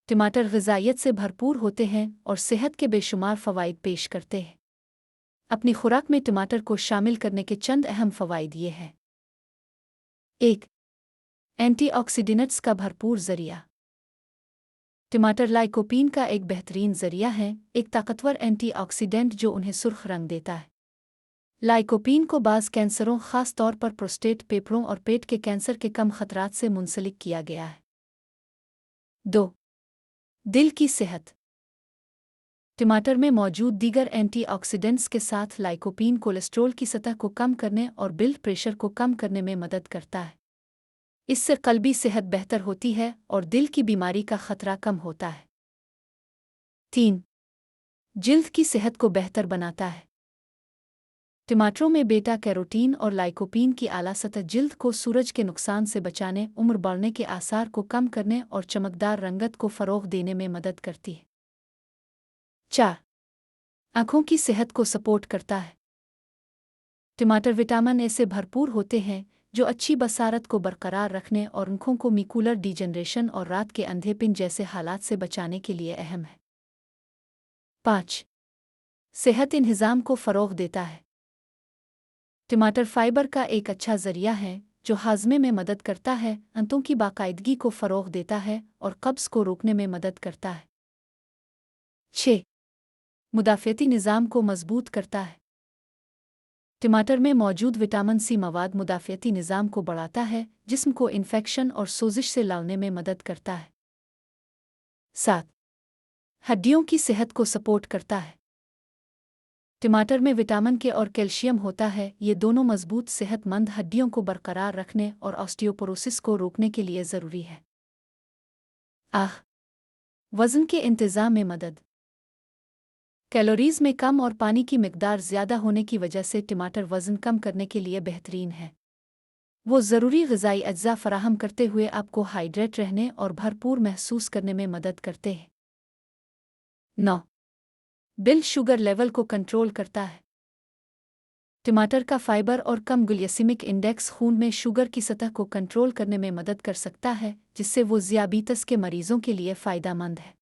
टमाटर ग़िज़ाइयत से भरपूर होते हैं और सेहत के बेशुमार फ़वाइद पेश करते हैं। अपनी खुराक में टमाटर को शामिल करने के चंद अहम फ़वाइद ये हैं। 1. एंटीऑक्सीडेंट्स का भरपूर ज़रिया। टमाटर लाइकोपीन का एक बेहतरीन ज़रिया है, एक ताकतवर एंटीऑक्सीडेंट जो उन्हें सुर्ख रंग देता है। लाइकोपीन को बाज़ कैंसरों, ख़ास तौर पर प्रोस्टेट, फेफड़ों और पेट के कैंसर के कम खतरात से मुंसलिक किया गया है। 2. दिल की सेहत। टमाटर में मौजूद दीगर एंटीऑक्सीडेंट्स के साथ लाइकोपीन कोलेस्ट्रॉल की सतह को कम करने और ब्लड प्रेशर को कम करने में मदद करता है। इससे क़ल्बी सेहत बेहतर होती है और दिल की बीमारी का खतरा कम होता है। 3. जिल्द की सेहत को बेहतर बनाता है। टमाटरों में बेटा कैरोटीन और लाइकोपीन की आला सतह जिल्द को सूरज के नुकसान से बचाने, उम्र बढ़ने के आसार को कम करने और चमकदार रंगत को फ़रोग़ देने में मदद करती है। 4. आँखों की सेहत को सपोर्ट करता है। टमाटर विटामिन ए से भरपूर होते हैं जो अच्छी बसारत को बरकरार रखने और आँखों को मैकुलर डिजनरेशन और रात के अंधेपन जैसे हालात से बचाने के लिए अहम है। 5. सेहत इंतज़ाम को फ़रोग़ देता है। टमाटर फाइबर का एक अच्छा ज़रिया है जो हाज़मे में मदद करता है, आंतों की बाकायदगी को फ़रोग़ देता है और कब्ज़ को रोकने में मदद करता है। 6. मुदाफ़ियाती निज़ाम को मज़बूत करता है। टमाटर में मौजूद विटामिन सी मवाद मुदाफ़ियाती निज़ाम को बढ़ाता है, जिस्म को इन्फेक्शन और सोजिश से लड़ने में मदद करता है। 7. हड्डियों की सेहत को सपोर्ट करता है। टमाटर में विटामिन के और कैल्शियम होता है, ये दोनों मजबूत सेहतमंद हड्डियों को बरकरार रखने और ऑस्टियोपोरोसिस को रोकने के लिए ज़रूरी है। वज़न के इंतज़ाम में मदद। कैलोरीज़ में कम और पानी की मिक़दार ज़्यादा होने की वजह से टमाटर वज़न कम करने के लिए बेहतरीन है। वो ज़रूरी ग़िज़ाई अज्जा फ़राहम करते हुए आपको हाइड्रेट रहने और भरपूर महसूस करने में मदद करते हैं। 9. ब्लड शुगर लेवल को कंट्रोल करता है। टमाटर का फाइबर और कम ग्लाइसेमिक इंडेक्स खून में शुगर की सतह को कंट्रोल करने में मदद कर सकता है, जिससे वो ज़ियाबीतस के मरीज़ों के लिए फ़ायदेमंद है।